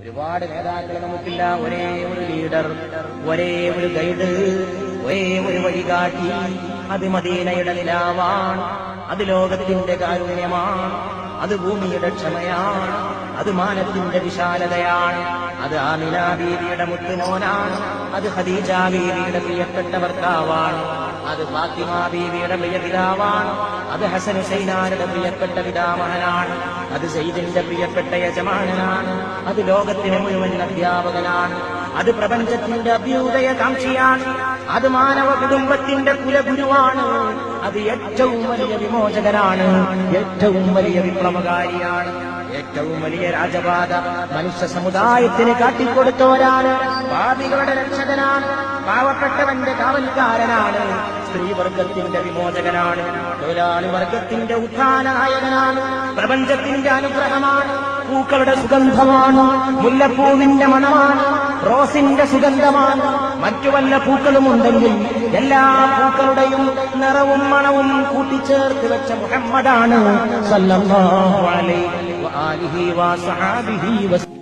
ഒരുപാട് നേതാക്കൾ നമുക്കില്ല, ഒരേ ഒരു ലീഡർ, ഒരേ ഒരു ഗൈഡ്, ഒരേ ഒരു വഴികാട്ടി. അത് മദീനയുടെ നിലാവാണ്, അത് ലോകത്തിന്റെ കാരുണ്യമാണ്, അത് ഭൂമിയുടെ ക്ഷമയാണ്, അത് മാനത്തിന്റെ വിശാലതയാണ്, അത് ആമിന ബീവിയുടെ മുത്തുമോനാണ്, അത് ഖദീജ ബീവിയുടെ പ്രിയപ്പെട്ട ഭർത്താവാണ്, അത് ഫാത്തിമ ബീവിയുടെ പ്രിയ പിതാവാണ്, അത് ഹസൻ ഹുസൈനാരുടെ പ്രിയപ്പെട്ട പിതാമഹനാണ്, അത് സയ്യിദിന്റെ പ്രിയപ്പെട്ട യജമാനനാണ്, അത് ലോകത്തിന് മുഴുവൻ അധ്യാപകനാണ്, അത് പ്രപഞ്ചത്തിന്റെ അഭ്യുദയകാംക്ഷിയാണ്, അത് മാനവ കുടുംബത്തിന്റെ കുലഗുരുവാണ്, അത് ഏറ്റവും വലിയ വിമോചകനാണ്, ഏറ്റവും വലിയ വിപ്ലവകാരിയാണ്, ഏറ്റവും വലിയ രാജപാത മനുഷ്യ സമുദായത്തിന് കാട്ടിക്കൊടുത്തോരാണ്, പാപികളുടെ രക്ഷകനാണ്, പാവപ്പെട്ടവന്റെ കാവൽക്കാരനാണ്, സ്ത്രീവർഗത്തിന്റെ വിമോചകനാണ്, തൊഴിലാളി വർഗത്തിന്റെ ഉത്ഥാനനായകനാണ്, പ്രപഞ്ചത്തിന്റെ അനുഗ്രഹമാണ്, പൂക്കളുടെ സുഗന്ധമാണ്, മുല്ലപ്പൂവിന്റെ മണമാണ്, റോസിന്റെ സുഗന്ധമാണ്, മറ്റു വല്ല പൂക്കളുമുണ്ടെങ്കിൽ എല്ലാ പൂക്കളുടെയും നിറവും മണവും കൂട്ടിച്ചേർത്ത് വെച്ച മുഹമ്മദാണ് സല്ലല്ലാഹു അലൈഹി വആലിഹി വസഹബിഹി വസല്ലം.